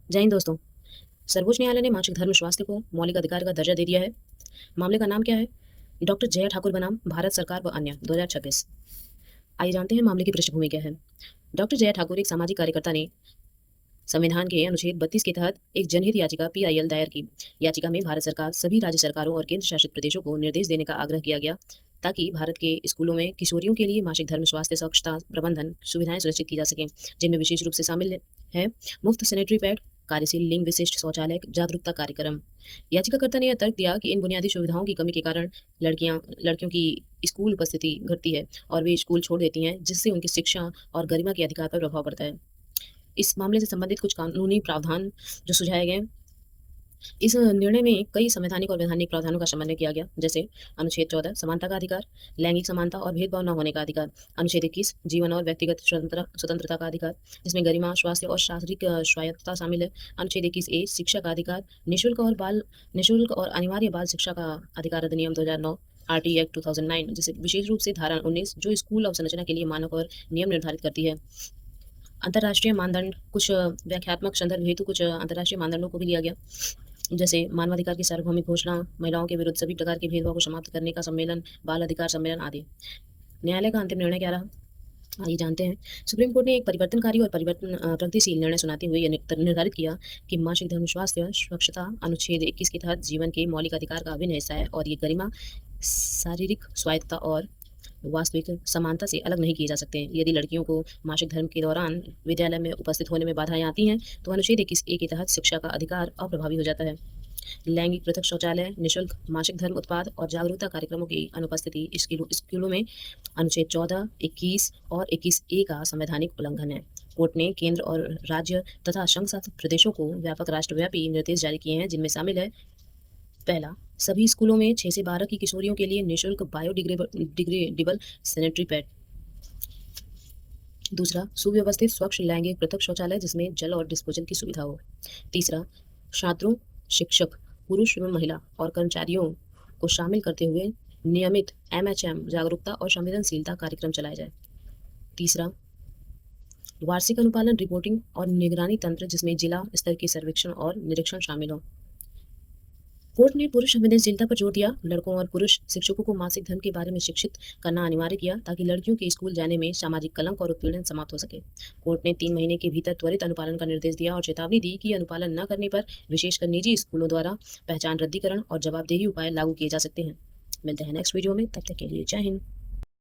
जय हिंद दोस्तों। सर्वोच्च न्यायालय ने मासिक धर्म स्वास्थ्य को मौलिक अधिकार का दर्जा दे दिया है। मामले का नाम क्या है? डॉक्टर जया ठाकुर बनाम भारत सरकार व अन्य 2026। आइए जानते हैं मामले की पृष्ठभूमि क्या है। डॉक्टर जया ठाकुर एक सामाजिक कार्यकर्ता ने संविधान के अनुच्छेद 32 के तहत एक जनहित याचिका PIL दायर की। याचिका में भारत सरकार, सभी राज्य सरकारों और केंद्र शासित प्रदेशों को निर्देश देने का आग्रह किया गया ताकि भारत के स्कूलों में किशोरियों के लिए मासिक धर्म स्वास्थ्य स्वच्छता प्रबंधन सुविधाएं सुनिश्चित की जा सकें, जिनमें विशेष रूप से शामिल है मुफ्त सैनिटरी पैड, कार्यशील लिंग विशिष्ट शौचालय जागरूकता कार्यक्रम। याचिकाकर्ता ने यह तर्क दिया कि इन बुनियादी सुविधाओं की कमी के कारण लड़कियों की स्कूल उपस्थिति घटती है और वे स्कूल छोड़ देती हैं, जिससे उनकी शिक्षा और गरिमा के अधिकार पर प्रभाव पड़ता है। इस मामले से संबंधित कुछ कानूनी प्रावधान जो सुझाए गए, इस निर्णय में कई संवैधानिक और वैधानिक प्रावधानों का समन्वय किया गया, जैसे अनुच्छेद 14 समानता का अधिकार, लैंगिक समानता और भेदभाव न होने का अधिकार, अनुच्छेद 21 जीवन और व्यक्तिगत स्वतंत्रता का अधिकार, जिसमें गरिमा, स्वास्थ्य और शारीरिक स्वायत्तता शामिल है, अनुच्छेद 21A शिक्षा का अधिकार, निःशुल्क और अनिवार्य बाल शिक्षा का अधिकार अधिनियम 2009, RT एक्ट 2009, जिसे विशेष रूप से धारा 19 जो स्कूल अवसंरचना के लिए मानक और नियम निर्धारित करती है। अंतर्राष्ट्रीय मानदंड, कुछ व्याख्यात्मक संदर्भ हेतु कुछ अंतर्राष्ट्रीय मानदंडों को भी लिया गया, जैसे मानवाधिकार की सार्वभौमिक घोषणा, महिलाओं के विरुद्ध सभी प्रकार के भेदभाव को समाप्त करने का सम्मेलन, बाल अधिकार सम्मेलन आदि। न्यायालय का अंतिम निर्णय क्या रहा, आइए जानते हैं। सुप्रीम कोर्ट ने एक परिवर्तनकारी और प्रगतिशील निर्णय सुनाते हुए यह निर्धारित किया कि मासिक धर्म स्वास्थ्य स्वच्छता अनुच्छेद 21 के तहत जीवन के मौलिक अधिकार का अभिन्न हिस्सा है और ये गरिमा, शारीरिक स्वायत्तता और वास्तविक समानता से अलग नहीं किए जा सकते हैं। यदि लड़कियों को मासिक धर्म के दौरान विद्यालय में उपस्थित होने में बाधाएं आती हैं, तो अनुच्छेद 21A के तहत शिक्षा का अधिकार अप्रभावी हो जाता है। लैंगिक पृथक शौचालय, निःशुल्क मासिक धर्म उत्पाद और जागरूकता कार्यक्रमों की अनुपस्थिति स्कूलों में अनुच्छेद 14, 21 और 21A का संवैधानिक उल्लंघन है। कोर्ट ने केंद्र और राज्य तथा संघ शासित प्रदेशों को व्यापक राष्ट्रव्यापी निर्देश जारी किए हैं, जिनमें शामिल है: पहला, सभी स्कूलों में 6 से 12 की किशोरियों के लिए निःशुल्क बायोडिग्रेडेबल सैनिटरी पैड। दूसरा, सुव्यवस्थित स्वच्छ लैंगिक पृथक शौचालय जिसमें जल और डिस्पोजल की सुविधा हो। तीसरा, छात्रों, शिक्षक, पुरुष एवं महिला और कर्मचारियों को शामिल करते हुए नियमित MHM जागरूकता और संवेदनशीलता कार्यक्रम चलाया जाए। तीसरा, वार्षिक अनुपालन रिपोर्टिंग और निगरानी तंत्र जिसमें जिला स्तर के सर्वेक्षण और निरीक्षण शामिल हो। कोर्ट ने पुरुष संवेदनशीलता पर जोर दिया। लड़कों और पुरुष शिक्षकों को मासिक धर्म के बारे में शिक्षित करना अनिवार्य किया ताकि लड़कियों के स्कूल जाने में सामाजिक कलंक और उत्पीड़न समाप्त हो सके। कोर्ट ने 3 महीने के भीतर त्वरित अनुपालन का निर्देश दिया और चेतावनी दी कि अनुपालन न करने पर विशेषकर निजी स्कूलों द्वारा पहचान रद्दीकरण और जवाबदेही उपाय लागू किए जा सकते हैं। मिलते हैं नेक्स्ट वीडियो में, तब तक के लिए जय हिंद।